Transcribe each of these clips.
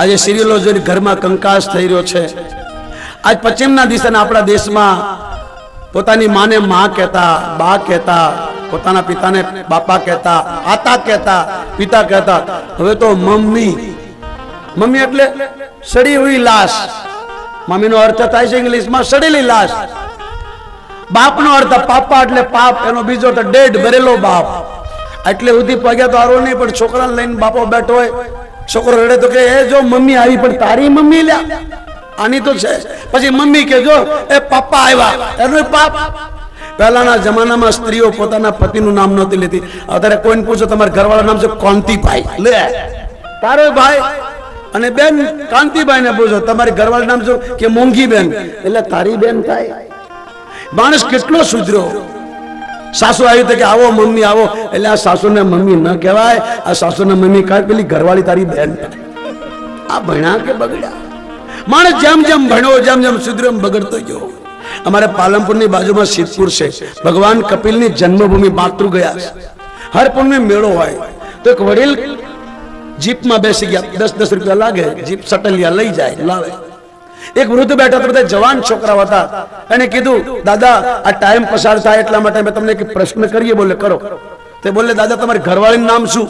આજે સિરિયલો જોઈને ઘરમાં કંકાસ થઈ રહ્યો છે। આજ પશ્ચિમના દિશાના આપણા દેશમાં પોતાની માને માં કહેતા, બા કહેતા, પોતાના પિતાને બાપા કહેતા, આતા કહેતા, પિતા કહેતા, હવે તો મમ્મી। મમ્મી એટલે સડી હુઈ લાશ। મમ્મીનો અર્થ થાય છે ઇંગ્લિશમાં સડેલી લાશ। બાપનો અર્થ પાપા એટલે પાપ, એનો બીજો તો ડેડ, ભરેલો બાપ। એટલે સુધી પગ્યા તો આરો નહીં, પણ છોકરાને લઈને બાપો બેઠો હોય, છોકરો રડે તો કે એ જો મમ્મી આવી, પણ તારી મમ્મી લ્યા આની તો છે। પછી મમ્મી કે જો એ પપ્પા આવ્યા, એનો પાપ। પહેલાના જમાનામાં સ્ત્રીઓ પોતાના પતિનું નામ નહોતી લેતી। અત્યારે કોઈને પૂછો તમારા ઘરવાળા નામ છે કોંતીભાઈ, લે તારો ભાઈ, અને બેન કાંતિભાઈ ને પૂછો તમારી ઘરવાળા નામ શું કે મોંઘી બેન, એટલે તારી બેન થાય। માણસ કેટલો સુધર્યો। સાસુ આવી તો કે આવો મમ્મી આવો, એટલે આ સાસુને મમ્મી ન કહેવાય, આ સાસુને મમ્મી કહે પેલી ઘરવાળી તારી બેન। આ ભણ્યા કે બગડ્યા? માણસ જેમ જેમ ભણ્યો, જેમ જેમ સુધર્યો એમ બગડતો ગયો। અમારે પાલનપુરની બાજુમાં સિદ્ધપુર છે, ભગવાન કપિલની જન્મભૂમિ માતૃ ગયા છે। હર પૂનમે મેળો હોય તો એક વડીલ જીપમાં બેસી ગયા, 10-10 રૂપિયા લાગે, જીપ સટલિયા લઈ જાય, લાવે। એક વૃદ્ધ બેઠા તો બધા જવાન છોકરાઓ હતા, એને કીધું દાદા આ ટાઈમ પસાર થાય એટલા માટે અમે તમને એક પ્રશ્ન કરીએ। બોલે કરો। તે બોલે દાદા તમારી ઘરવાળીનું નામ શું?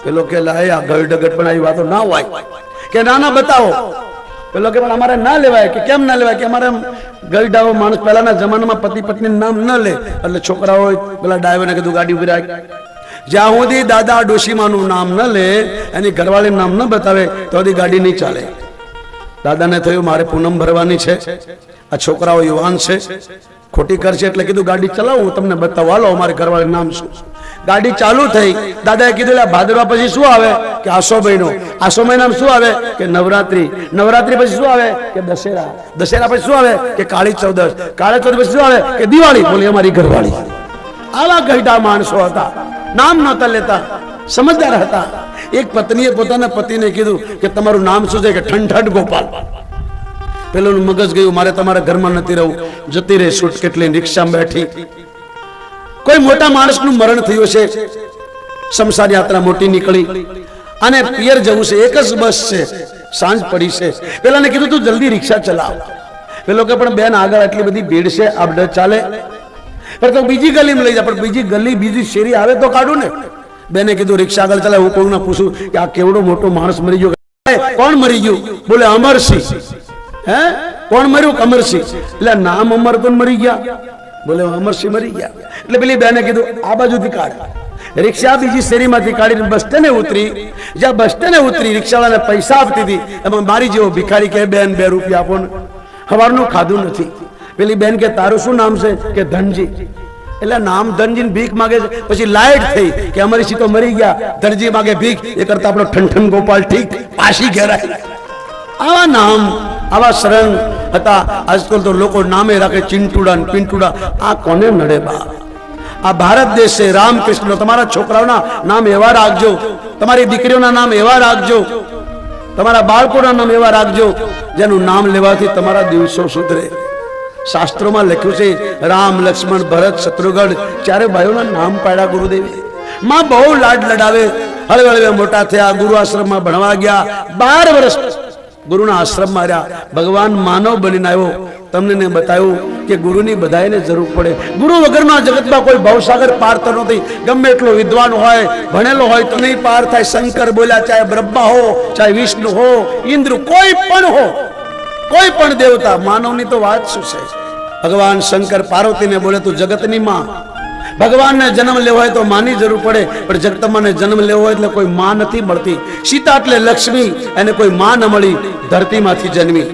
પેલો કે લાય આ ગળડગટ પણ આવી વાતો ના હોય, કે ના ના બતાવો। પેલો કે પણ અમારે ના લેવાય, કે કેમ ના લેવાય? કે અમારે ગરડાઓ માણસ પહેલાના જમાનામાં પતિ પત્નીનું નામ ન લે, એટલે છોકરાઓ પેલા ડ્રાઈવરને કીધું ગાડી ઉભી રાખ। જ્યાં સુધી દાદા ડોશીમાનું નામ ન લે, એની ઘરવાળીનું નામ ન બતાવે તો સુધી ગાડી નહીં ચાલે। દાદાને થયું મારે પૂનમ ભરવાની છે, આ છોકરાઓ યુવાન છે, ખોટી કરશે, એટલે કીધું ગાડી ચલાવું તમને બતાવો, હાલો અમારે ઘરવાળીનું નામ શું? ગાડી ચાલુ થઈ, દાદાએ કીધું ભાદરવા પછી શું આવે? કે આસો મહિનો। આસો મહિનામાં શું આવે? કે નવરાત્રી। નવરાત્રી પછી શું આવે? કે દશેરા। દશેરા પછી શું આવે? કે કાળી ચૌદશ। કાળી ચૌદશ પછી શું આવે? કે દિવાળી। બોલી અમારી ઘરવાળી। આવા ગઈઢા માણસો હતા, નામ નહોતા લેતા, સમજદાર હતા। એક પત્નીએ પોતાના પતિને કીધું કે તમારું નામ શું છે? કે ઠંઠડ ગોપાલ। પેલું મગજ ગયું મારે તમારા ઘરમાં નથી રહું, જતી રહે સૂટ કેટલી, રિક્ષામાં બેઠી। કોઈ મોટા માણસનું મરણ થયું છે, શમશાન યાત્રા મોટી નીકળી અને પિયર જવું છે, એક જ બસ છે, સાંજ પડી છે। પેલાને કીધું તું જલ્દી રિક્ષા ચલાવ। પેલો કે પણ બેન આગળ આટલી બધી ભીડ છે, આપડે ચાલે? પણ તો બીજી ગલીમાં લઈ જા। પણ બીજી ગલી બીજી શેરી આવે તો કાઢું ને। બેને કીધું રિક્ષા આગળ ચાલે। હું કોઈને પૂછું કે આ કેવડો મોટો માણસ મરી ગયો? કોણ મરી ગયું? બોલે અમરસિંહ। હે કોણ મર્યું? અમરસિંહ। એટલે નામ અમર તો મરી ગયા? બોલે અમરસિંહ મરી ગયા। એટલે પેલી બેને કીધું આ બાજુથી કાઢ। રિક્ષા બીજી શેરીમાંથી કાઢીને બસ સ્ટેન્ડે ઉતરી। જ્યાં બસ સ્ટેન્ડે ઉતરી રિક્ષાવાળાને પૈસા આપતી હતી, એમાં મારી જેવો ભિખારી કે બેન 2 રૂપિયા આપો ને, સવારનું ખાધું નથી। પેલી બેન કે તારું શું નામ છે? કે ધનજી। એટલે નામ ધનજી ભીખ માગે છે। પછી લાઈટ થઈ કે અમરસિંહ તો મરી ગયા, ધનજી માગે ભીખ, એ કરતા આપણો ઠનઠન ગોપાલ ઠીક, પાછી ઘેરાય। આવા નામ, આવા શરણ હતા। આજકાલ તો લોકો નામે રાખે ચિંટુડા ને પિંટુડા। આ કોને નડે બા? આ ભારત દેશ છે, રામકૃષ્ણ। તમારા છોકરાઓના નામ એવા રાખજો, તમારી દીકરીઓના નામ એવા રાખજો, તમારા બાળકોના નામ એવા રાખજો જેનું નામ લેવાથી તમારા દિવસો સુધરે। શાસ્ત્રોમાં લખ્યું છે રામ, લક્ષ્મણ, ભરત, શત્રુઘ્ન 4 ભાઈઓના નામ પાડ્યા ગુરુદેવે। માં બહુ લાડ લડાવે, હળવે હળવે મોટા થયા, ગુરુ આશ્રમમાં ભણવા ગયા, 12 વર્ષ ગુરુના આશ્રમમાં રહ્યા। ભગવાન માનવ બનીને આવ્યો, તમને બતાવ્યું કે ગુરુની બધાને જરૂર પડે। ગુરુ વગરના જગતમાં કોઈ ભવસાગર પાર થતો નથી। ગમે એટલો વિદ્વાન હોય, ભણેલો હોય તો નહીં પાર થાય। શંકર બોલ્યા ચાહે બ્રહ્મા હો, ચાહે વિષ્ણુ હો, ઇન્દ્ર, કોઈ પણ હો, કોઈ પણ દેવતા, માનવની તો વાત શું છે? ભગવાન શંકર પાર્વતીને બોલે તું જગતની માં। ભગવાનને જન્મ લેવો હોય તો માની જરૂર પડે, પણ જગતમાંને જન્મ લેવો હોય એટલે કોઈ માં નથી મળતી। સીતા એટલે લક્ષ્મી, એને કોઈ માં ન મળી, ધરતીમાંથી જન્મી।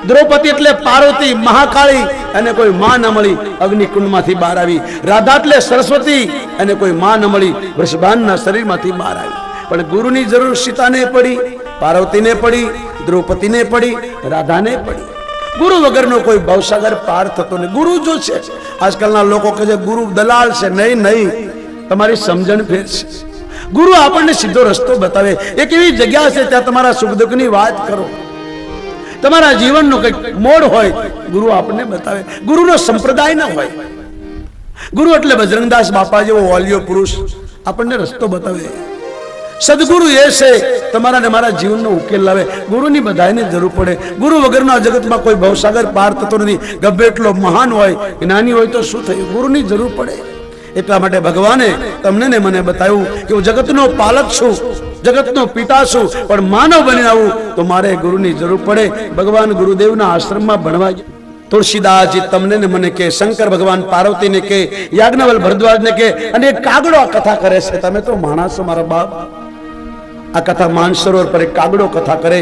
દ્રૌપદી એટલે પાર્વતી મહાકાળી, એને કોઈ માં ન મળી, અગ્નિકુંડમાંથી બહાર આવી। રાધા એટલે સરસ્વતી, એને કોઈ માં ન મળી, વૃષભાનના શરીરમાંથી બહાર આવી। પણ ગુરુની જરૂર સીતાને પડી, પાર્વતીને પડી, દ્રૌપદીને પડી, રાધાને પડી। ગુરુ વગરનો કોઈ ભવસાગર પાર થતો નહીં। ગુરુ જો છે, આજકાલના લોકો કહે છે ગુરુ દલાલ છે। નહીં નહીં, તમારી સમજણ ફેર છે। ગુરુ આપણને સીધો રસ્તો બતાવે। એક એવી જગ્યા છે ત્યાં તમારા સુખ દુઃખની વાત કરો, તમારા જીવનનો કંઈક મોડ હોય, ગુરુ આપણને બતાવે। ગુરુનો સંપ્રદાય ન હોય। ગુરુ એટલે બજરંગદાસ બાપા જેવો ઓલિયો પુરુષ આપણને રસ્તો બતાવે। સદગુરુ એ છે તમારા ને મારા જીવનનો ઉકેલ લાવે. ગુરુની બધાને જરૂર પડે. ગુરુ વગરના જગતમાં કોઈ ભવસાગર પાર થતો નથી. ગમે એટલો મહાન હોય, જ્ઞાની હોય તો શું થયું? ગુરુની જરૂર પડે. એટલા માટે ભગવાને તમને ને મને બતાવ્યું કે હું જગતનો પાલક છું, જગતનો પિતા છું, પણ માનવ બની આવું તો મારે ગુરુની જરૂર પડે. ભગવાન ગુરુદેવના આશ્રમમાં ભણવા ગયા. તુલસીદાસજી તમને ને મને કે, શંકર ભગવાન પાર્વતીને કે, યાજ્ઞવલ ભરદ્વાજને કે, અને એક કાગડો આ કથા કરે છે. તમે તો માણસો મારા બાપ. આ કથા માનસરોવર પર એક કાગડો કથા કરે.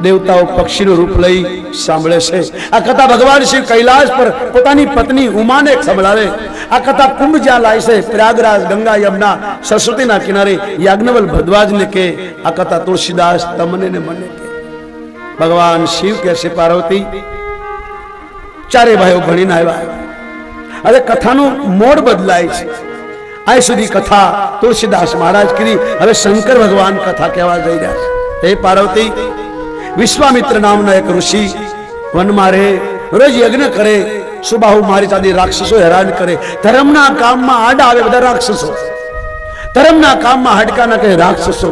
દેવતાઓ પક્ષીનું રૂપ લઈ સાંભળે છે. આ કથા ભગવાન શિવ કૈલાશ પર પોતાની પત્ની ઉમાને સંભળાવે. આ કથા કુંભ જ્યાં લાય છે, પ્રયાગરાજ, ગંગા, યમુના, સરસ્વતીના કિનારે યાજ્ઞવલ ભરદ્વાજને કે, આ કથા તુલસીદાસ તમને ને મને કે. ભગવાન શિવ કે છે, પાર્વતી ચારે ભાઈઓ ભણીને આવ્યા. હવે કથાનું મોડ બદલાય છે. આ સુધી કથા તુલસીદાસ મહારાજ કરી, હવે શંકર ભગવાન કથા કહેવા જઈ રહ્યા છે. હે પાર્વતી, વિશ્વામિત્ર નામના એક ઋષિ વનમાં રહે, રોજ યજ્ઞ કરે. સુબાહુ મારી ચાદી રાક્ષસો હેરાન કરે. ધર્મના કામમાં આડા આવે બધા રાક્ષસો. ધર્મના કામમાં હડકા ના કહે રાક્ષસો.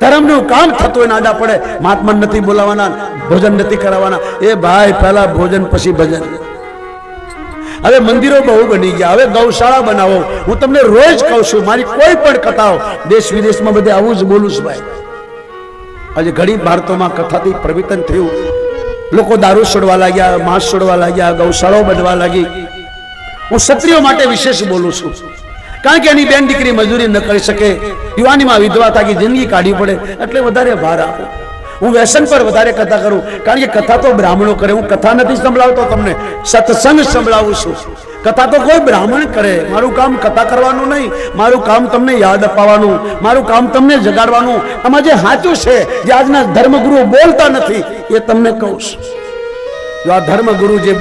ધર્મનું કામ થતું હોય આડા પડે. મહાત્મા નથી બોલાવાના, ભોજન નથી કરાવવાના. એ ભાઈ પહેલા ભોજન પછી ભજન. હવે મંદિરો બહુ બની ગયા. હવે ગૌશાળા બનાવો. હું તમને રોજ કહું છું, મારી કોઈ પણ કથાઓ દેશ વિદેશમાં બધે આવું જ બોલું છું ભાઈ. આજે ઘણી ભારતોમાં કથાથી પ્રવિતન થયું. લોકો દારૂ છોડવા લાગ્યા, માંસ છોડવા લાગ્યા, ગૌશાળાઓ બનવા લાગી. હું ક્ષત્રિયો માટે વિશેષ બોલું છું, કારણ કે એની બેન દીકરી મજૂરી ન કરી શકે, યુવાનીમાં વિધવા થાકી જિંદગી કાઢી પડે, એટલે વધારે ભાર આપો. હું વ્યસન પર વધારે કથા કરું, કારણ કે કથા તો બ્રાહ્મણો કરે. હું કથા નથી સંભળાવતો તમને, સત્સંગ સંભળાવું છું. કથા તો કોઈ બ્રાહ્મણ કરે. મારું કામ કથા કરવાનું નહીં, મારું કામ તમને યાદ અપાવવાનું, મારું કામ તમને જગાડવાનું. આમાં જે સાચું છે, જે આજના ધર્મગુરુઓ બોલતા નથી, એ તમને કહું છું. જો આ ધર્મગુરુ જે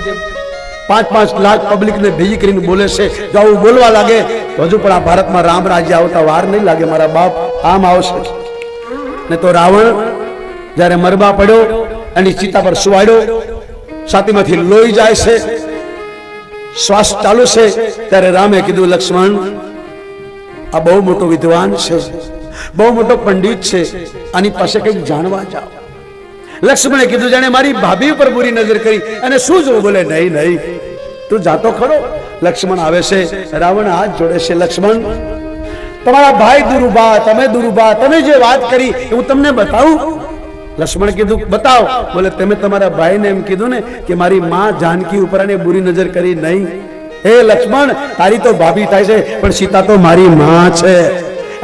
5-5 લાખ પબ્લિકને ભેગી કરીને બોલે છે, જો આવું બોલવા લાગે તો હજુ પણ આ ભારતમાં રામ રાજ્ય આવતા વાર નહીં લાગે મારા બાપ. આમ આવશે ને તો રાવણ જ્યારે મરબા પડ્યો, એની ચિતા પર સુવાડ્યો, છાતીમાંથી લોહી જાય છે, શ્વાસ ચાલુ છે, ત્યારે રામે કીધું, લક્ષ્મણ, આ બહુ મોટો વિદ્વાન છે, બહુ મોટો પંડિત છે, આની પાસે કંઈક જાણવા જાઓ. લક્ષ્મણે કીધું, જાણે મારી ભાભી ઉપર બુરી નજર કરી અને શું જોવું? બોલે, નહીં નહીં, તું જાતો ખરો. લક્ષ્મણ આવે છે, રાવણ હાથ જોડે છે. લક્ષ્મણ, તમારા ભાઈ દુરુભા, તમે દુરુભા, તમે જે વાત કરી હું તમને બતાવું. લક્ષ્મણ કીધું, બતાવ. બોલે, તમે તમારા ભાઈને એમ કીધું ને કે મારી માં જાનકી ઉપર એને બુરી નજર કરી? નહીં. હે લક્ષ્મણ, તારી તો ભાભી થાય છે, પણ સીતા તો મારી માં છે.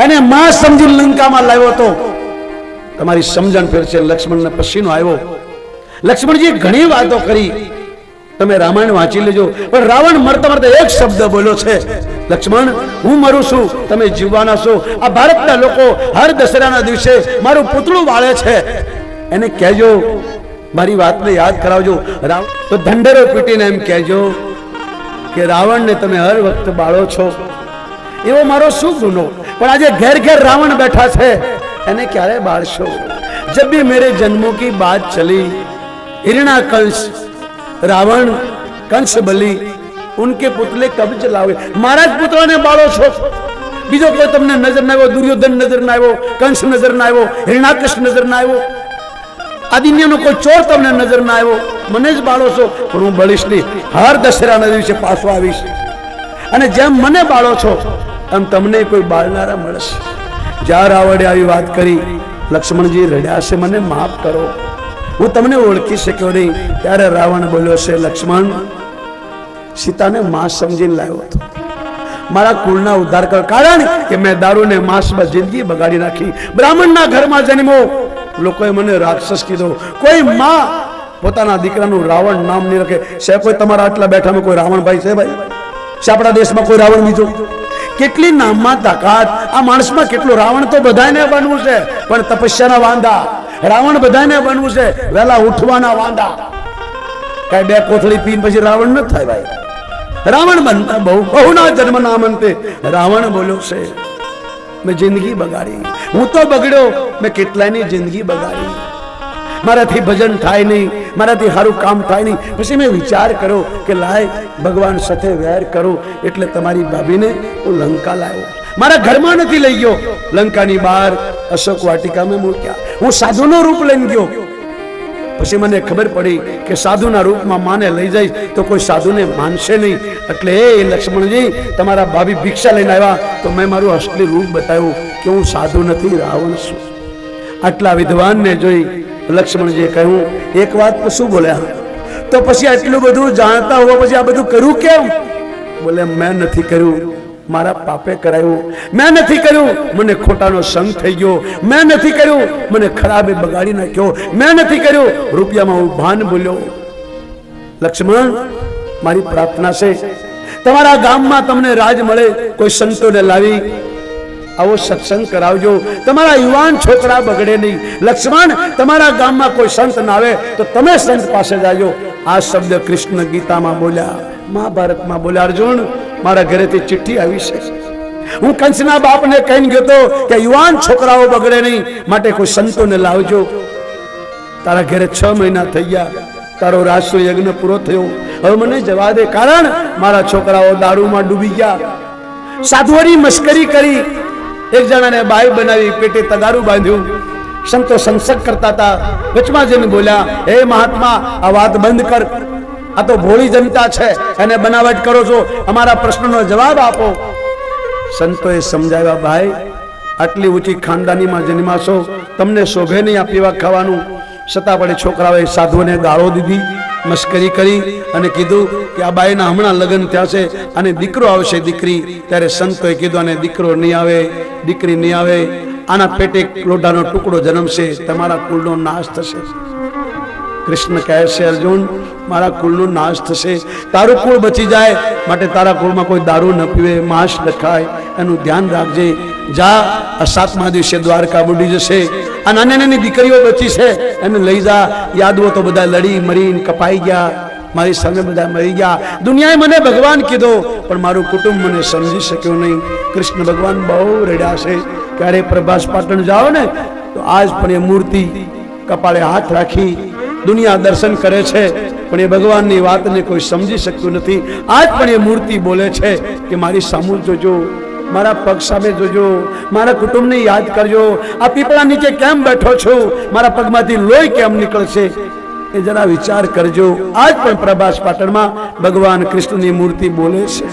એને માં સમજી લંકામાં લાવ્યો તો તમારી સમજણ ફેર છે. લક્ષ્મણને પસીનો આવ્યો. લક્ષ્મણજી ઘણી વાતો કરી, તમે રામાયણ વાંચી લેજો. પણ રાવણ મરતા મરતા એક શબ્દ બોલ્યો છે, લક્ષ્મણ, હું મરું છું, તમે જીવવાના છો. આ ભારતના લોકો હર દશેરાના દિવસે મારું પૂતળું વાળે છે, એને કહેજો, મારી વાતને યાદ કરાવજો. તો ઢંઢેરો પીટીને એમ કહેજો કે રાવણને તમે હર વખત બાળો છો, એવો મારો શું ગુનો? પણ આજે ઘેર ઘેર રાવણ બેઠા છે, એને ક્યારે બાળશો? જબ ભી મેરે જન્મો કી બાત ચલી, हिरणा कंस रावण कंस बलि उनके पुतले कब जलावे? महाराज पुतला ने बाळो छो, बीजो कोई तमने नजर ना आव्यो? दुर्योधन नजर ना आव्यो? कंस नजर ना आव्यो? हिरण्याकश नजर ना आव्यो? आदिन्यनो कोई चोर तमने नजर ना आव्यो? मने ज बाळो छो, पण हूँ बळीश नहीं, हर दशहराना दिवसे पाछो आवीश, अने जेम मने बाळो छो एम तमने कोई बाळनारा मळशे. ज्यारे रावणे आवी वात करी, लक्ष्मणजी रड्या छे, मने माफ करो, हूँ तमने ओळखी शक्यो नहीं. त्यारे रावण बोल्यो छे, लक्ष्मण, सीताने मां समझीने लाव्यो हतो, मारा कुलना उद्धार कर. कारण के मैं दारू ने मांस में जिंदगी बगाड़ी नाखी, ब्राह्मण ना घर में जन्मो, लोकोए मने राक्षस कीधो. कोई मां पोताना दीकरानुं रावण नाम नहीं रखे. से कोई तमारा आटला बैठा में कोई रावण भाई छे? भाई से आपणा देश में कोई रावण बीजो? કેટલી નામમાં તાકાત! આ માણસમાં કેટલો રાવણ તો બધાને બનવું છે, પણ તપસ્યાના વાંધા. રાવણ બધાને બનવું છે, વહેલા ઉઠવાના વાંધા. કઈ બે કોથળી પીને પછી રાવણ ન થાય ભાઈ. રાવણ બનતા બહુના જન્મ નામ અંતે રાવણ બોલ્યો છે, મેં જિંદગી બગાડી, હું તો બગડ્યો, મેં કેટલાયની જિંદગી બગાડી, મારાથી ભજન થાય નહીં, મારાથી સારું કામ થાય નહીં. પછી મેં વિચાર કર્યો કે લાય ભગવાન સાથે વેર કરો, એટલે તમારી ભાભીને હું લંકા લાવ્યો. મારા ઘરમાં નથી લઈ ગયો, લંકાની બહાર અશોક વાટિકામાં મૂક્યા. હું સાધુનો રૂપ લઈને ગયો. પછી મને ખબર પડી કે સાધુના રૂપમાં માને લઈ જઈશ તો કોઈ સાધુને માનશે નહીં. એટલે એ લક્ષ્મણજી, તમારા ભાભી ભિક્ષા લઈને આવ્યા તો મેં મારું અસલી રૂપ બતાવ્યું કે હું સાધુ નથી, રાવણ છું. આટલા વિદ્વાનને જોઈ લક્ષ્મણજીએ કહ્યું, એક વાત તો શું બોલ્યા, તો પછી આટલું બધું જાણતા હોવા પછી આ બધું કર્યું કેમ? બોલે, મેં નથી કર્યું, મારા પાપે કરાયું. મેં નથી કર્યું, મને ખોટાનો સંગ થઈ ગયો. મેં નથી કર્યું, મને ખરાબે બગાડી નાખ્યો. મેં નથી કર્યું, રૂપિયામાં હું ભાન બોલ્યો. લક્ષ્મણ, મારી પ્રાર્થના છે, તમારા ગામમાં તમને રાજ મળે, કોઈ સંતોને લાવી આવો સત્સંગ કરાવજો, તમારા યુવાન છોકરા બગડે નહીં. લક્ષ્મણ, તમારા ગામમાં કોઈ સંત ના આવે તો તમે સંત પાસે જાજો. આ શબ્દ કૃષ્ણ ગીતામાં બોલ્યા, મહાભારતમાં બોલ્યા. અર્જુન, મારા ઘરેથી ચિઠ્ઠી આવી છે. હું કંસના બાપને કહીને ગયો તો કે યુવાન છોકરાઓ બગડે નહીં, માટે કોઈ સંતોને લાવજો. તારા ઘરે 6 મહિના થઈ ગયા, તારો રાષ્ટ્ર યજ્ઞ પૂરો થયો, હવે મને જવા દે. કારણ મારા છોકરાઓ દારૂમાં ડૂબી ગયા, સાધુઓની મસ્કરી કરી, એક જણાને બાઈ બનાવી, પેટે તગારું બાંધ્યું. સંતો સંસદ કરતા હતા, વચમાં જઈને બોલ્યા, હે મહાત્મા, આ વાત બંધ કર. આ તો ભોળી જનતા છે, એને બનાવટ કરો છો, અમારા પ્રશ્નનો જવાબ આપો. સંતોએ સમજાવ્યા, ભાઈ, આટલી ઊંચી ખાનદાનીમાં જન્માશો, તમને શોભે નહીં આ પીવા ખાવાનું. છતાં પણ છોકરાઓએ સાધુઓને ગાળો દીધી, મસ્કરી કરી અને કીધું કે આ બાઈના હમણાં લગ્ન થયા છે અને દીકરો આવશે, દીકરી. ત્યારે સંતોએ કીધું, અને દીકરો નહીં આવે, દીકરી નહીં આવે, આના પેટે લોઢાનો ટુકડો જન્મશે, તમારા કુળનો નાશ થશે. કૃષ્ણ કહે છે, અર્જુન, મારા કુળનો નાશ થશે, તારું કુળ બચી જાય માટે તારા કુળમાં કોઈ દારૂ ન પીવે, માંસ ન ખાય, એનું ધ્યાન રાખજે. જા, આ 7મા દિવસે દ્વારકા બુડી જશે. આ નાની નાની દીકરીઓ બચી છે, એને લઈ જા. યાદવો તો બધા લડી મરીને કપાઈ ગયા, મારી સામે બધા મરી ગયા. દુનિયાએ મને ભગવાન કીધો, પણ મારું કુટુંબ મને સમજી શક્યો નહીં. કૃષ્ણ ભગવાન બહુ રડ્યા છે. ક્યારે પ્રભાસ પાટણ જાઓ ને તો આજ પણ એ મૂર્તિ કપાળે હાથ રાખી દુનિયા દર્શન કરે છે, પણ એ ભગવાનની વાતને કોઈ સમજી શકતું નથી. આજ પણ એ મૂર્તિ બોલે છે કે મારી સામું જોજો, મારા પગ સામે જોજો, મારા કુટુંબને યાદ કરજો. આ પીપળા નીચે કેમ બેઠો છું, મારા પગમાંથી લોહી કેમ નીકળશે, એ જરા વિચાર કરજો. આજ પણ પ્રભાસ પાટણમાં ભગવાન કૃષ્ણની મૂર્તિ બોલે છે.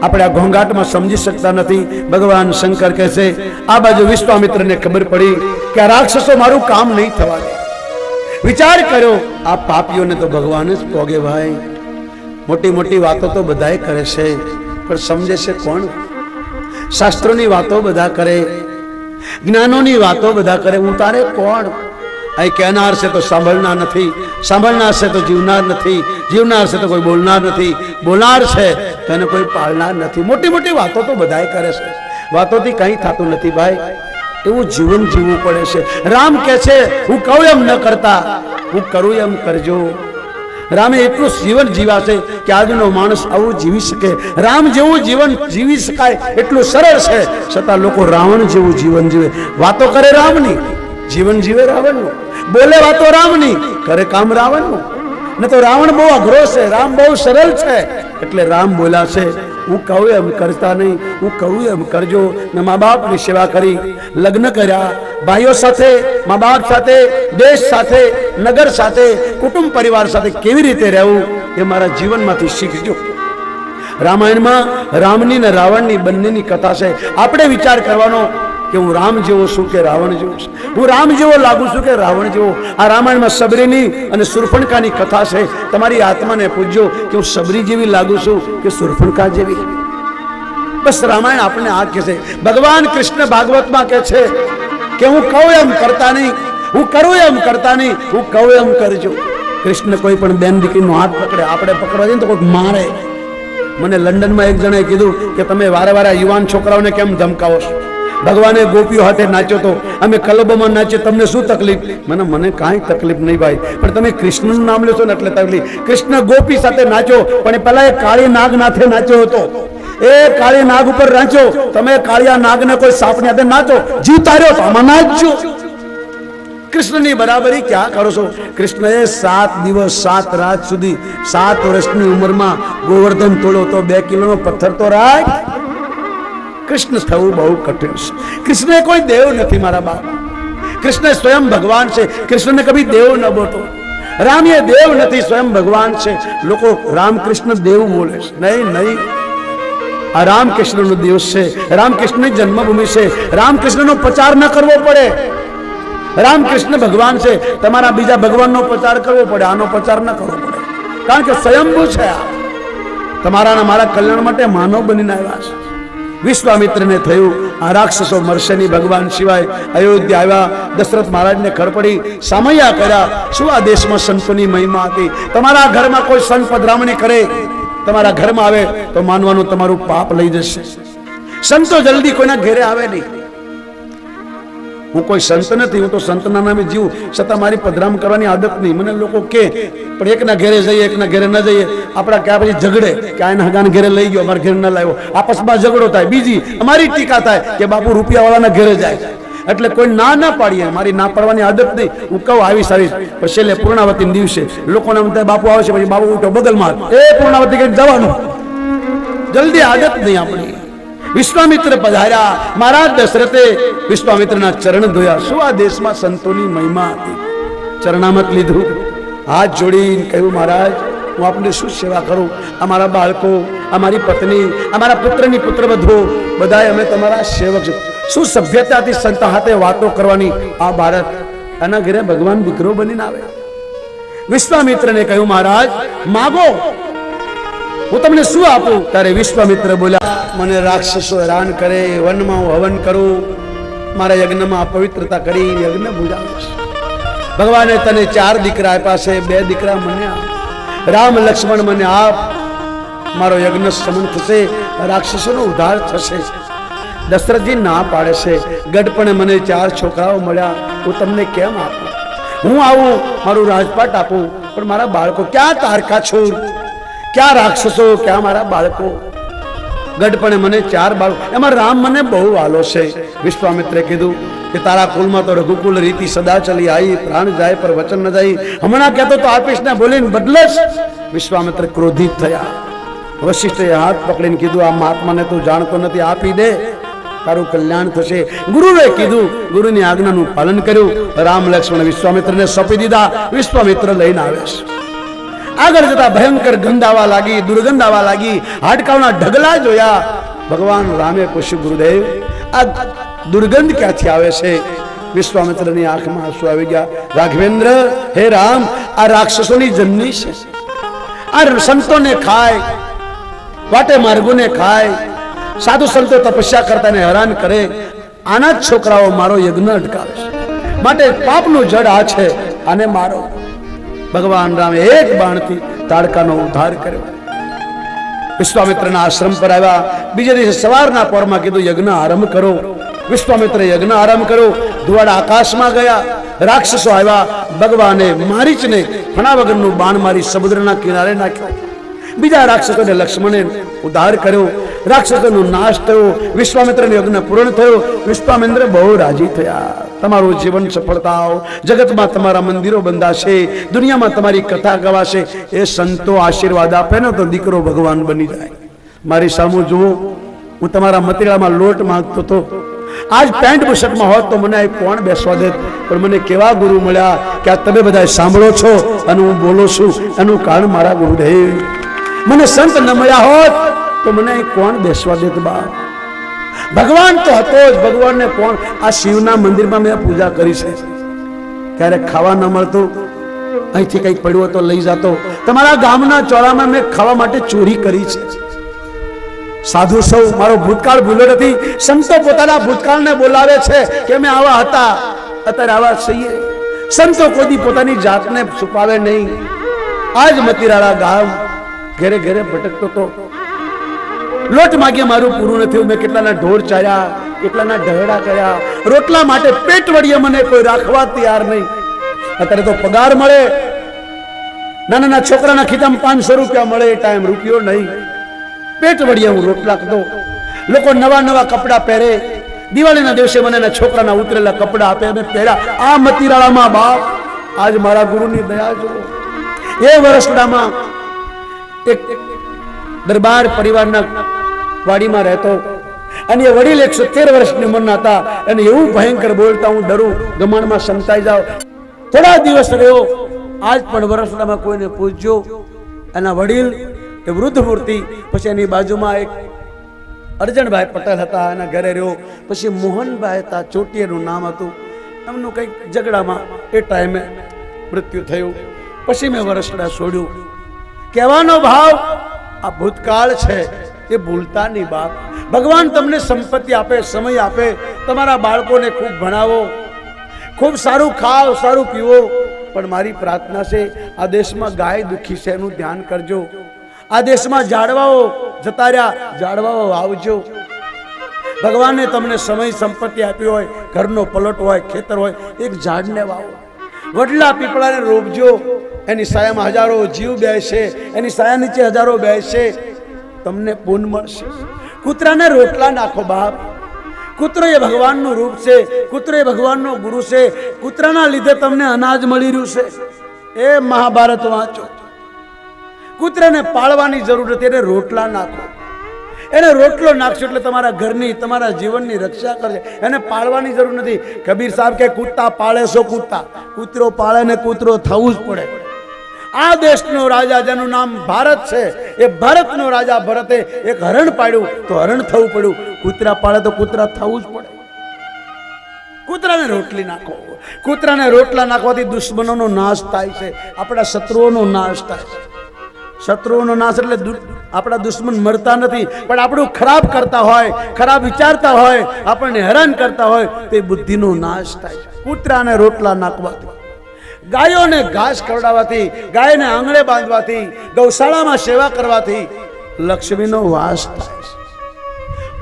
આપણે આ ઘોંઘાટમાં સમજી શકતા નથી. ભગવાન શંકર કહે છે, આ બાજુ વિશ્વામિત્રને ખબર પડી કે આ રાક્ષસો મારું કામ નહીં થવા દે. વિચાર કર્યો, આ પાપીઓને તો ભગવાન જ પોગે. ભાઈ, મોટી મોટી વાતો તો બધાએ કરે છે, પણ સમજે છે કોણ? શાસ્ત્રોની વાતો બધા કરે, જ્ઞાનોની વાતો બધા કરે, ઉતારે કોણ? અહીં કહેનાર છે તો સાંભળનાર નથી, સાંભળનાર છે તો જીવનાર નથી, જીવનાર છે તો કોઈ બોલનાર નથી, બોલનાર છે તો એને કોઈ પાળનાર નથી. મોટી મોટી વાતો તો બધાએ કરે છે, વાતોથી કંઈ થતું નથી. ભાઈ, એવું જીવન જીવવું પડે છે. રામ કહે છે, હું કહું એમ ન કરતા, હું કરું એમ કરજો. રામે એટલું જીવન જીવ્યા છે કે આજનો માણસ આવું જીવી શકે. રામ જેવું જીવન જીવી શકાય એટલું સરળ છે, છતાં લોકો રાવણ જેવું જીવન જીવે. વાતો કરે રામની, જીવન જીવે રાવણનું. બોલે વાતો રામની, કરે કામ રાવણનું. ન તો રાવણ બહુ અઘરો છે, રામ બહુ સરળ છે. એટલે રામ બોલ્યા છે, હું કહું એમ કરતા નહીં, હું કહું એમ કરજો. ને મા બાપની સેવા કરી, લગ્ન કર્યા, ભાઈઓ સાથે, મા બાપ સાથે, દેશ સાથે, નગર સાથે, કુટુંબ પરિવાર સાથે કેવી રીતે રહેવું એ મારા જીવનમાંથી શીખજો. રામાયણમાં રામની ને રાવણની બંનેની કથા છે. આપણે વિચાર કરવાનો કે હું રામ જેવો છું કે રાવણ જેવો છું, હું રામ જેવો લાગુ છું કે રાવણ જેવો. આ રામાયણમાં સબરીની અને સુરફણકાની કથા છે. તમારી આત્માને પૂછજો કે હું સબરી જેવી લાગુ છું કે સુરફણકા જેવી. બસ રામાયણ આપણને આ કહે છે. ભગવાન કૃષ્ણ ભાગવતમાં કહે છે કે હું કહું એમ કરતા નહીં, હું કરું એમ કરતા નહીં, હું કહું એમ કરજો. કૃષ્ણ કોઈ પણ બેન દીકરીનો હાથ પકડે, આપણે પકડવા જઈએ તો કોઈક મારે. મને લંડનમાં એક જણાએ કીધું કે તમે વારે વારે યુવાન છોકરાઓને કેમ ધમકાવો છો? ભગવાને ગોપીઓ હાથે નાચ્યો તો, અમે ક્લબોમાં નાચ્યો, તમને શું તકલીફ? મને કાંઈ તકલીફ નહીં ભાઈ, પણ તમે કૃષ્ણનું નામ લેશો ને એટલે તકલીફ. કૃષ્ણ ગોપી સાથે નાચ્યો, પણ પહેલા એ કાળી નાગ નાથે નાચ્યો હતો. એ કાળી નાગ ઉપર નાચ્યો. તમે કાળિયા નાગને કોઈ સાપને હાથે નાચો, જીવતા રહ્યો તો આમાં નાચજો. કૃષ્ણની બરાબરી ક્યાં કરો છો? કૃષ્ણએ 7 દિવસ 7 રાત સુધી 7 વર્ષની ઉંમરમાં ગોવર્ધન તોડ્યો તો 2 કિલોનો પથ્થર તો રાખ. કૃષ્ણ થવું બહુ કઠિન છે. કૃષ્ણ કોઈ દેવ નથી મારા બાપ. કૃષ્ણ સ્વયં ભગવાન છે. કૃષ્ણને કભી દેવ ન બોલતો. રામ એ દેવ નથી, સ્વયં ભગવાન છે. લોકો રામકૃષ્ણ દેવ બોલે છે. નહીં નહીં, આ રામકૃષ્ણનો દિવસ છે. રામકૃષ્ણની જન્મભૂમિ છે. રામકૃષ્ણનો પ્રચાર ન કરવો પડે. રામકૃષ્ણ ભગવાન છે. તમારા બીજા ભગવાનનો પ્રચાર કરવો પડે, આનો પ્રચાર ન કરવો પડે. કારણ કે સ્વયંભૂ છે. આ તમારા મારા કલ્યાણ માટે માનવ બનીને આવ્યા છે. વિશ્વામિત્રને થયું આ રાક્ષસો મરશે નહીં, ભગવાન સિવાય. અયોધ્યા આવ્યા, દશરથ મહારાજને ખડપડી સામૈયા કર્યા. શું આ દેશમાં સંતોની મહિમા હતી? તમારા ઘરમાં કોઈ સંત પધરામણી કરે, તમારા ઘરમાં આવે તો માનવાનું તમારું પાપ લઈ જશે. સંતો જલ્દી કોઈના ઘેરે આવે નહીં. હું કોઈ સંત નથી, હું તો સંતના નામે જીવું, છતાં મારી પધરામ કરવાની આદત નહીં. મને લોકો કે પણ એકના ઘેરે જઈએ, એકના ઘેરે ન જઈએ. આપણા ક્યાં પછી ઝઘડે કે આના હગાના ઘેરે લઈ ગયો, અમારા ઘેરે ન લાવ્યો, આપસમાં ઝઘડો થાય. બીજી અમારી ટીકા થાય કે બાપુ રૂપિયાવાળાના ઘેરે જાય. એટલે કોઈ ના પાડીએ, મારી ના પાડવાની આદત નહીં. હું કહું આવીશ આવીશ, પણ છેલ્લે પૂર્ણાવતી દિવસે લોકોને એમ થાય બાપુ આવે છે, પછી બાપુ ઉઠો બગલમાં એ પૂર્ણાવતી કઈ જવાનું. જલ્દી આદત નહીં આપણી. વિશ્વામિત્ર પધાર્યા. મહારાજ દશરથે વિશ્વામિત્રના ચરણ ધોયા. શું આ દેશમાં સંતોની મહિમા હતી? ચરણામત લીધું, હાથ જોડીને કહ્યું મહારાજ હું આપને શું સેવા કરું? અમારા બાળકો, અમારી પત્ની, અમારા પુત્રની પુત્રવધુ બધા અમે તમારા સેવક છે. શું સભ્યતાથી સંત હાથે વાતો કરવાની? આ ભારત આના ઘરે ભગવાન દીકરો બનીને આવે. વિશ્વામિત્રને કહ્યું મહારાજ માગો, હું તમને શું આપું? ત્યારે વિશ્વામિત્ર બોલ્યા મને રાક્ષસો હેરાન કરે, વનમાં હું હવન કરું, મારા યજ્ઞમાં પવિત્રતા કરી યજ્ઞ બુજાવીશ. ભગવાને તને 4 દીકરા આપ્યા છે, 2 દીકરા મને આપ. રામ લક્ષ્મણ મને આપ, મારો યજ્ઞ સમન થશે, રાક્ષસોનો ઉદ્ધાર થશે. દશરથજી ના પાડે છે. ગઢપણે મને 4 છોકરાઓ મળ્યા, હું તમને કેમ આપું? હું આવું, મારું રાજપાટ આપું, પણ મારા બાળકો ક્યાં? તારકા છોડ ક્યાં? રાક્ષસો ક્યાં? મારા બાળકો. ગઢપણે મને 4 બાળકો, એમાં રામ મને બહુ વાલો છે. વિશ્વામિત્રે કીધું કે તારા કુલમાં તો રઘુકુલ રીતિ સદા ચલી આવી, પ્રાણ જાય પર વચન ન જાય. હમણાં કહેતો તો આપીશ ને, બોલીને બદલશ. વિશ્વામિત્ર ક્રોધિત થયા. વશિષ્ઠે હાથ પકડીને કીધું આ મહાત્માને તું જાણતો નથી, આપી દે, તારું કલ્યાણ થશે. ગુરુએ કીધું, ગુરુની આજ્ઞાનું પાલન કર્યું. રામ લક્ષ્મણ વિશ્વામિત્રને સોંપી દીધા. વિશ્વામિત્ર લઈને આવે છે. આગળ જતા ભયંકર ગંધ આવવા લાગી, દુર્ગંધ આવવા લાગી, હાડકાઓના ઢગલા જોયા. ભગવાન રામે પૂછ્યું ગુરુદેવ આ દુર્ગંધ ક્યાંથી આવે છે? વિશ્વામિત્રની આંખમાં આંસુ આવી ગયા. રાઘવેન્દ્ર, હે રામ, આ રાક્ષસોની જન્મી છે. આ સંતોને ખાય, વાટે માર્ગોને ખાય, સાધુ સંતો તપસ્યા કરતા ને હેરાન કરે. આના જ છોકરાઓ મારો યજ્ઞ અટકાવે છે, માટે પાપનું જડ આ છે, આને મારો. ભગવાન રામે એક બાણથી તાડકાનો ઉદ્ધાર કર્યો. વિશ્વામિત્રના આશ્રમ પર આવ્યા. બીજે દિવસે સવારના પરમાં કીધું યજ્ઞ આરંભ કરો. વિશ્વામિત્રે યજ્ઞ આરંભ કર્યો. ધુવાડા આકાશમાં ગયા. રાક્ષસો આવ્યા. ભગવાને મારીચને ફણા વગરનું બાણ મારી સમુદ્રના કિનારે નાખ્યો. બીજા રાક્ષસોને લક્ષ્મણે ઉદ્ધાર કર્યો. રાક્ષસોનો નાશ થયો. વિશ્વામિત્રનો યજ્ઞ પૂર્ણ થયો. વિશ્વામિત્ર બહુ રાજી થયા. તમારું જીવન સફળતા, જગતમાં તમારા મંદિરો બંધાશે, દુનિયામાં તમારી કથા ગવાશે. એ સંતો આશીર્વાદ આપે ને તો દીકરો ભગવાન બની જાય. મારી સામું જુઓ, હું તમારા મતીરામાં લોટ માંગતો હતો. આજ પેન્ટ બુશર્ટમાં હોત તો મને કોણ બેસવા દે? પણ મને કેવા ગુરુ મળ્યા કે આ તમે બધા સાંભળો છો અને હું બોલું છું. એનું કારણ મારા ગુરુદેવ. મને સંત ન મળ્યા હોત તો મને કોણ બેસવા દેત? બા ભગવાન તો હતો જ. ભગવાનને કોણ? આ શિવના મંદિરમાં મેં પૂજા કરી છે. ક્યારેક ખાવા ન મળતું, અહીંથી કંઈક પડ્યું તો લઈ જતો. તમારા ગામના ચોરામાં મેં ખાવા માટે ચોરી કરી છે. સાધુ સૌ મારો ભૂતકાળ ભૂલ્યો નથી. સંતો પોતાના ભૂતકાળને બોલાવે છે કે અમે આવા હતા, અત્યારે આવા છીએ. સંતો કોઈ પોતાની જાતને છુપાવે નહીં. આજ મતીરાળા ગામ ઘેરે ઘેરે ભટકતો તો. લોટ માગે મારું પૂરું નથી. મેં કેટલાના ઢોર ચાર્યા, કેટલાના ઢહેડા કર્યા. રોટલા માટે પેટ વળીએ મને કોઈ રાખવા તૈયાર નહીં. અત્યારે તો પગાર મળે, નાના છોકરાના ખીચામાં 500 રૂપિયા મળે, એ ટાઈમ રૂપિયો નહીં. પેટ વળીએ હું રોટલા દો. લોકો નવા નવા કપડા પહેરે. દિવાળીના દિવસે મને છોકરાના ઉતરેલા કપડા આપે, અમે પહેર્યા. આ મતીરાળામાં બાપ, આજ મારા ગુરુની દયા જુઓ. એ વર્ષડામાં એક દરબાર પરિવારના વાડીમાં રહેતો અને એ વડીલ 113 વર્ષની ઉંમરના હતા અને એવું ભયંકર બોલતા, હું ડરું, ગમાણમાં સંતાઈ જાવ. થોડા દિવસ રહ્યો, આજ પણ વરસડામાં કોઈને પૂછજો, એના વડીલ એ વૃદ્ધ મૂર્તિ. પછી એની બાજુમાં એક અરજણભાઈ પટેલ હતા, એના ઘરે રહ્યો. પછી મોહનભાઈ હતા, ચોટિયાનું નામ હતું. એમનું કંઈક ઝઘડામાં એ ટાઈમે મૃત્યુ થયું. પછી મેં વરસડા છોડ્યું. કહેવાનો ભાવ, આ ભૂતકાળ છે એ ભૂલતા નહીં બાપ. ભગવાન તમને સંપત્તિ આપે, સમય આપે, તમારા બાળકોને ખૂબ ભણાવો, ખૂબ સારું ખાઓ, સારું પીવો. પણ મારી પ્રાર્થના છે, આ દેશમાં ગાય દુખી છે, એનું ધ્યાન કરજો. આ દેશમાં ઝાડવાઓ જતા રહ્યા, ઝાડવાઓ આવજો. ભગવાને તમને સમય સંપત્તિ આપી હોય, ઘરનો પલોટ હોય, ખેતર હોય, એક ઝાડને વાવો. વડલા પીપળાને રોપજો. એની સાયામાં હજારો જીવ બેસે, એની સાયા નીચે હજારો બેસે, તમને પુણ્ય મળશે. કૂતરાને રોટલા નાખો બાપ. કૂતરો એ ભગવાનનું રૂપ છે, કૂતરો એ ભગવાનનો ગુરુ છે. કૂતરાના લીધે તમને અનાજ મળી રહ્યું છે. એ મહાભારત વાંચો. કૂતરાને પાળવાની જરૂર નથી, એને રોટલા નાખો. એને રોટલો નાખશો એટલે તમારા ઘરની, તમારા જીવનની રક્ષા કરશે. એને પાળવાની જરૂર નથી. કબીર સાહેબ કે કૂતરા પાળે સો કૂતરા, કૂતરો પાળે ને કૂતરો થવું જ પડે. આ દેશનો રાજા જેનું નામ ભારત છે, એ ભારતનો રાજા ભરતે એક હરણ પાડ્યું તો હરણ થવું પડ્યું. કૂતરા પાળે તો કૂતરા થવું જ પડે. કૂતરાને રોટલી નાખો. કૂતરાને રોટલા નાખવાથી દુશ્મનોનો નાશ થાય છે, આપણા શત્રુઓનો નાશ થાય છે. શત્રુઓનો નાશ એટલે આપણા દુશ્મન મરતા નથી, પણ આપણું ખરાબ કરતા હોય, ખરાબ વિચારતા હોય, આપણને હેરાન કરતા હોય, તે બુદ્ધિનો નાશ થાય. કૂતરાને રોટલા નાખવાથી, ગાયોને ઘાસ ખવડાવવાથી, ગાયને આંગણે બાંધવાથી, ગૌશાળામાં સેવા કરવાથી લક્ષ્મીનો વાસ થાય છે.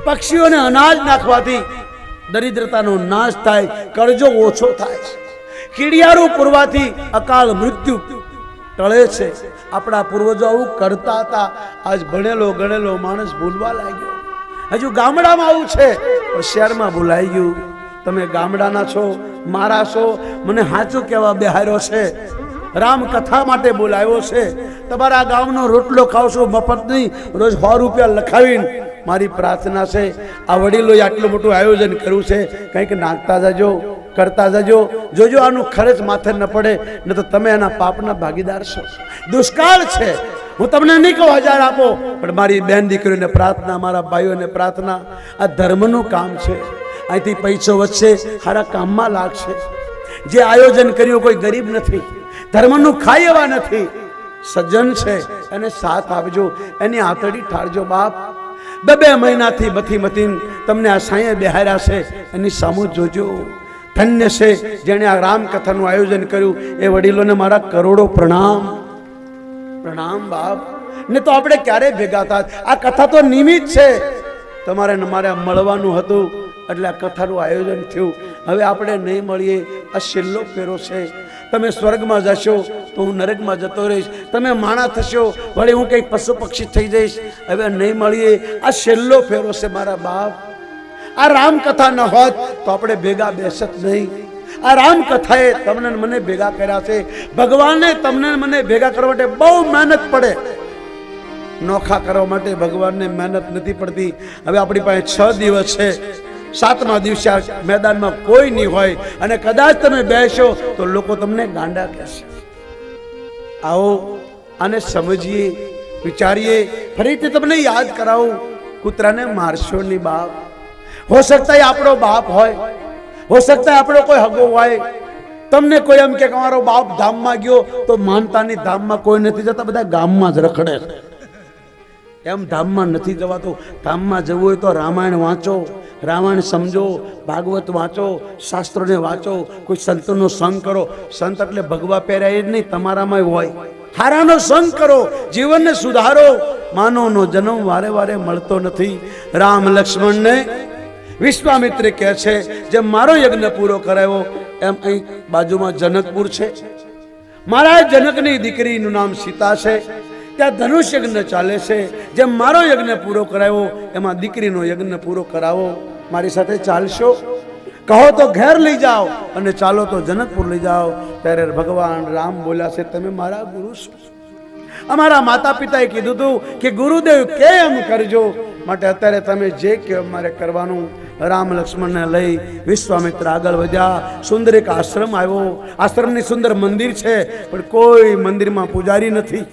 પક્ષીઓને અનાજ નાખવાથી દરિદ્રતાનો નાશ થાય, કરજો ઓછો થાય છે. કીડિયારું પૂરવાથી અકાળ મૃત્યુ ટળે છે. આપણા પૂર્વજો આવું કરતા હતા. આજ ભણેલો ગણેલો માણસ ભૂલવા લાગ્યો. હજુ ગામડામાં આવું છે, પણ શહેરમાં ભૂલાઈ ગયું. તમે ગામડાના છો, મારા છો, મને સાચું કહેવા બેહાર્યો છે. રામ કથા માટે બોલાવ્યો છે. તમારા ગામનો રોટલો ખાવશો મફત નહીં, રોજ 100 રૂપિયા લખાવીને. મારી પ્રાર્થના છે, આ વડીલોએ આટલું મોટું આયોજન કર્યું છે, કંઈક નાખતા જજો, કરતા જજો. જોજો આનું ખર્ચ માથે ન પડે, ન તો તમે એના પાપના ભાગીદાર છો. દુષ્કાળ છે. હું તમને નહીં કહું 1000 આપો, પણ મારી બેન દીકરીઓને પ્રાર્થના, મારા ભાઈઓને પ્રાર્થના, આ ધર્મનું કામ છે. અહીંથી પૈસો વધશે, સારા કામમાં લાગશે. જે આયોજન કર્યું કોઈ ગરીબ નથી, ધર્મનું ખાય એવા નથી, સજ્જન છે. એને સાથ આપજો, એની આંતળી ઠારજો બાપ. 2 મહિનાથી મથી મથીને તમને આ સાંયે બેહાર્યા છે, એની સામું જોજો. ધન્ય છે જેણે આ રામકથાનું આયોજન કર્યું. એ વડીલોને મારા કરોડો પ્રણામ. પ્રણામ બાપ. ને તો આપણે ક્યારે ભેગા થાત? આ કથા તો નિમિત્ત છે. તમારે મારે મળવાનું હતું એટલે આ કથાનું આયોજન થયું. હવે આપણે નહીં મળીએ, આ છેલ્લો ફેરો છે. તમે સ્વર્ગમાં જશો તો હું નરકમાં જતો રહીશ. તમે માણા થશો, વળી હું કંઈક પશુ પક્ષી થઈ જઈશ. હવે નહીં મળીએ, આ છેલ્લો ફેરો છે મારા બાપ. આ રામકથા ન હોત તો આપણે ભેગા બેસત નહીં. આ રામકથાએ તમને મને ભેગા કર્યા છે. ભગવાને તમને મને ભેગા કરવા માટે બહુ મહેનત પડે. નોખા કરવા માટે ભગવાનને મહેનત નથી પડતી. હવે આપણી પાસે 6 દિવસ છે. 7મા દિવસે આ મેદાનમાં કોઈ નહીં હોય અને કદાચ તમે બેસો તો લોકો તમને ગાંડા કહેશે. આવો આને સમજીએ, વિચારીએ. ફરીથી તમને યાદ કરાવું, કૂતરાને મારશો નહીં બાપ. હો શકતા है આપણો બાપ હોય, હો શકતા है આપણો કોઈ હગો હોય. તમને કોઈ એમ કે તમારો બાપ ધામમાં ગયો તો માનતાની ધામમાં કોઈ નથી જતા, બધા ગામમાં જ રખડે. એમ ધામમાં નથી જવાતું. ધામમાં જવું હોય તો રામાયણ વાંચો, રામાયણ સમજો, ભાગવત વાંચો, શાસ્ત્રોને વાંચો, કોઈ સંતનો સંગ કરો. સંત એટલે ભગવા પહેરાય જ નહીં, તમારામાં હોય. હારાનો સંગ કરો, જીવનને સુધારો. માનવનો જન્મ વારે વારે મળતો નથી. રામ લક્ષ્મણને વિશ્વામિત્રે કહે છે, જેમ મારો યજ્ઞ પૂરો કરાયો એમ અહીં બાજુમાં જનકપુર છે. મારા જનકની દીકરીનું નામ સીતા છે. ત્યાં ધનુષ યજ્ઞ ચાલે છે. જેમ મારો યજ્ઞ પૂરો કરાયો એમાં દીકરીનો યજ્ઞ પૂરો કરાવો. મારી સાથે ચાલશો? કહો તો ઘેર લઈ જાઓ અને ચાલો તો જનકપુર લઈ જાઓ. ત્યારે ભગવાન રામ બોલ્યા છે, તમે મારા ગુરુ છો. અમારા માતા પિતાએ કીધું હતું કે ગુરુદેવ કે એમ કરજો, માટે અત્યારે તમે જે કે અમારે કરવાનું. રામ લક્ષ્મણને લઈ વિશ્વામિત્ર આગળ વધ્યા. સુંદર એક આશ્રમ આવ્યો. આશ્રમની સુંદર મંદિર છે, પણ કોઈ મંદિરમાં પૂજારી નથી.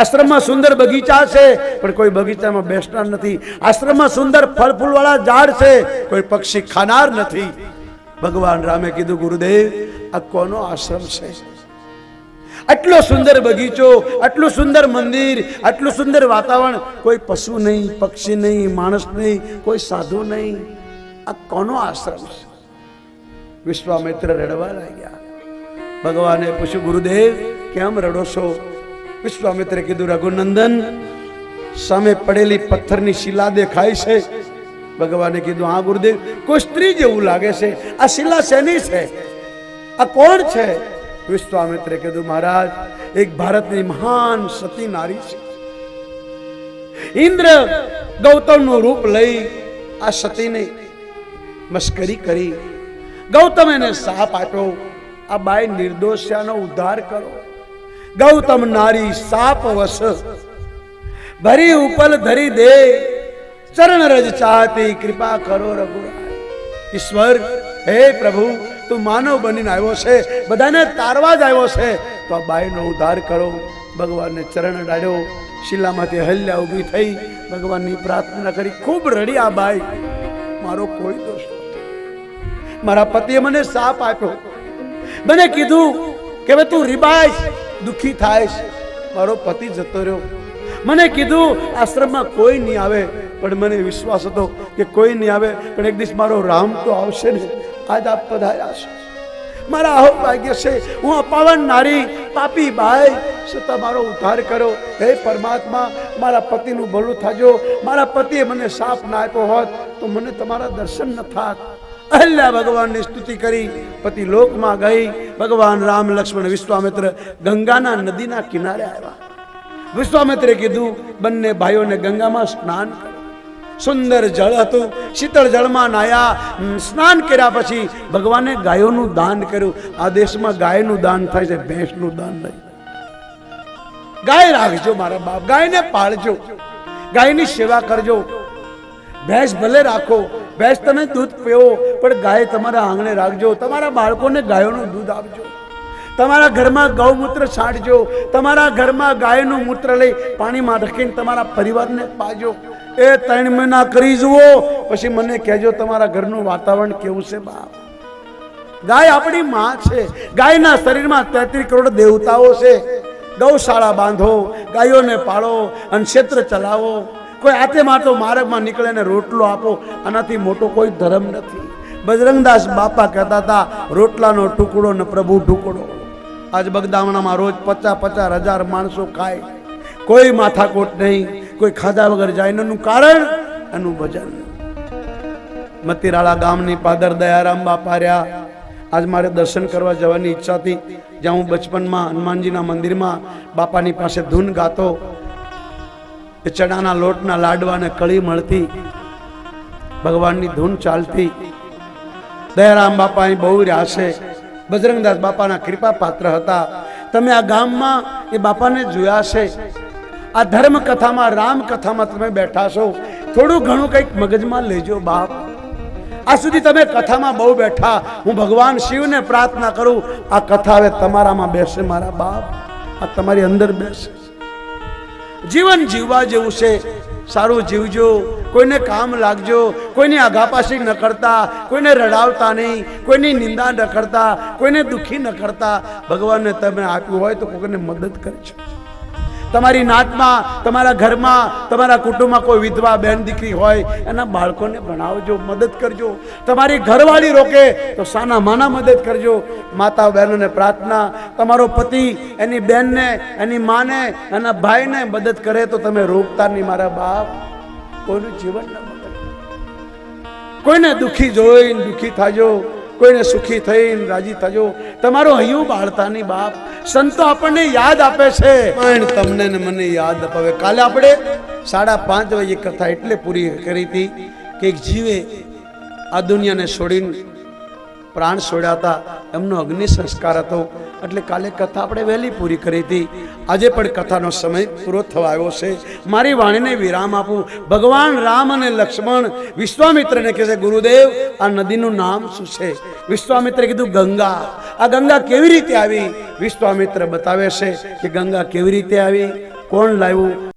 આશ્રમમાં સુંદર બગીચા છે, પણ કોઈ બગીચામાં બેસનાર નથી. આશ્રમમાં સુંદર ફળ ફૂલવાળા ઝાડ છે, કોઈ પક્ષી ખાનાર નથી. ભગવાન રામે કીધું, ગુરુદેવ આ કોનો આશ્રમ છે? આટલો સુંદર બગીચો, આટલું સુંદર મંદિર, આટલું સુંદર વાતાવરણ, કોઈ પશુ નહીં, પક્ષી નહીં, માણસ નહીં, કોઈ સાધુ નહીં. આ કોનો આશ્રમ છે? વિશ્વામિત્ર રડવા લાગ્યા. ભગવાને પૂછ્યું, ગુરુદેવ કેમ રડો છો? વિશ્વામિત્રે કીધું, રઘુનંદન સામે પડેલી પથ્થરની શિલા દેખાય છે. ભગવાને કીધું, હા ગુરુદેવ, કોઈ સ્ત્રી જેવું લાગે છે. આ શિલા શેની છે? આ કોણ છે? વિશ્વામિત્રે કીધું, મહારાજ એક ભારતની મહાન સતી નારી છે. ઇન્દ્ર ગૌતમનું રૂપ લઈ આ સતીને મસ્કરી કરી. ગૌતમ એને શાપ આપ્યો, આ બાઈ નિર્દોષનો ઉદ્ધાર કરો. ગૌતમ નારી શાપ વશ ભરી ઉપલ ધરી દે, ચરણ રજ ચાહતી કૃપા કરો રઘુરાય. ઈશ્વર, હે પ્રભુ, તું માનવ બનીને આવ્યો છે, બધાને તારવા જ આવ્યો છે, તો આ બાઈનો ઉદ્ધાર કરો. ભગવાનને ચરણ ડાળ્યો. શિલામાંથી હલ્યા ઊભી થઈ, ભગવાનની પ્રાર્થના કરી. ખૂબ રડી આ બાઈ, મારો કોઈ દોષ નથી. મારા પતિએ મને શાપ આપ્યો, મને કીધું કે હવે તું રીબાઈશ, દુખી થાયશ. મારો પતિ જતો રહ્યો. મને કીધું આશ્રમમાં કોઈ નહીં આવે, પણ મને વિશ્વાસ હતો કે કોઈ નહીં આવે, પણ એક દિવસ મારો રામ તો આવશે ને. આજ આપ પધાર્યા છો, મારા આહો ભાગ્ય છે. હું અપાવન નારી પાપી બાઈ છતાં મારો ઉદ્ધાર કરો. હે પરમાત્મા, મારા પતિનું ભલું થાજો. મારા પતિએ મને શાપ ના આપ્યો હોત તો મને તમારા દર્શન ન થાત. અહલ્યા ભગવાનની સ્તુતિ કરી પતિ લોકમાં ગઈ. ભગવાન રામ લક્ષ્મણ વિશ્વામિત્ર ગંગાના નદીના કિનારે આવ્યા. વિશ્વામિત્રે કીધું, બંને ભાઈઓને ગંગામાં સ્નાન કરો. સુંદર જળ હતું, શીતળ જળમાં નાયા. સ્નાન કર્યા પછી ભગવાને ગાયોનું દાન કર્યું. આ દેશમાં ગાયનું દાન થાય છે, ભેંસનું દાન નહીં. ગાય રાખજો મારા બાપ, ગાયને પાળજો, ગાયની સેવા કરજો. ભેંસ ભલે રાખો, ભેંસ તમે દૂધ પીવો, પણ ગાય તમારા આંગણે રાખજો. તમારા બાળકોને ગાયોનું દૂધ આપજો. તમારા ઘરમાં ગૌમૂત્ર છાંટજો. તમારા ઘરમાં ગાયનું મૂત્ર લઈ પાણીમાં રાખીને તમારા પરિવારને પાજો. એ 3 મહિના કરી જુઓ, પછી મને કહેજો તમારા ઘરનું વાતાવરણ કેવું છે બાપ. ગાય આપણી માં છે. ગાયના શરીરમાં 33 કરોડ દેવતાઓ છે. ગૌશાળા બાંધો, ગાયોને પાળો અને ક્ષેત્ર ચલાવો. કોઈ આતે માટો માર્ગમાં નીકળે ને રોટલો આપો. આનાથી મોટો કોઈ ધર્મ નથી. બજરંગદાસ બાપા કહેતા હતા, રોટલાનો ટુકડો ને પ્રભુ ઢુકડો. આજ બગદાણામાં રોજ 50-50 હજાર માણસો ખાય, કોઈ માથાકોટ નહીં, કોઈ ખાધા વગર જાય. એનું કારણ એનું ભજન. મતીરાળા ગામની પાદર દયારામ બાપા રહ્યા. આજ મારે દર્શન કરવા જવાની ઈચ્છા હતી. જ્યાં હું બચપનમાં હનુમાનજીના મંદિરમાં બાપાની પાસે ધૂન ગાતો. એ ચણાના લોટના લાડવા ને કળી મળતી, ભગવાનની ધૂન ચાલતી. દયારામ બાપા અહીં બહુ રહ્યા છે. બજરંગદાસ બાપાના કૃપા પાત્ર હતા. તમે આ ગામમાં એ બાપાને જોયા છે. આ ધર્મ કથામાં, રામ કથામાં તમે બેઠા છો. થોડું ઘણું કંઈક મગજમાં લેજો બાપ. આ સુધી તમે કથામાં બહુ બેઠા. હું ભગવાન શિવને પ્રાર્થના કરું, આ કથા હવે તમારામાં બેસે મારા બાપ. આ તમારી અંદર બેસે. જીવન જીવવા જેવું છે, સારું જીવજો. કોઈને કામ લાગજો. કોઈની આઘાપાછી ન કરતા, કોઈને રડાવતા નહીં, કોઈની નિંદા ન કરતા, કોઈને દુઃખી ન કરતા. ભગવાનને તમે આપ્યું હોય તો કોઈને મદદ કરજો. તમારી નાતમાં, તમારા ઘરમાં, તમારા કુટુંબમાં કોઈ વિધવા બેન દીકરી હોય, એના બાળકોને ભણાવજો, મદદ કરજો. તમારી ઘરવાળી રોકે તો સાના માના મદદ કરજો. માતા બહેનોને પ્રાર્થના, તમારો પતિ એની બેનને, એની માને, એના ભાઈને મદદ કરે તો તમે રોકતા નહીં મારા બાપ. કોઈનું જીવન ન બગડે. કોઈને દુઃખી જોઈને દુઃખી થાજો, કોઈને સુખી થઈને રાજી થજો. તમારો હૈયું બાળતા નહીં બાપ. સંતો આપણને યાદ આપે છે, પણ તમને ને મને યાદ અપાવે. કાલે આપણે 5:30 વાગે કથા એટલે પૂરી કરી હતી કે એક જીવે આ દુનિયાને છોડીને પ્રાણ છોડ્યા હતા એમનો અગ્નિ સંસ્કાર હતો. એટલે કાલે કથા આપણે વહેલી પૂરી કરી હતી. આજે પણ કથાનો સમય પૂરો થવા આવ્યો છે. મારી વાણીને વિરામ આપું. ભગવાન રામ અને લક્ષ્મણ વિશ્વામિત્રને કહે છે, ગુરુદેવ આ નદીનું નામ શું છે? વિશ્વામિત્રે કીધું ગંગા. આ ગંગા કેવી રીતે આવી? વિશ્વામિત્ર બતાવે છે કે ગંગા કેવી રીતે આવી, કોણ લાવ્યું.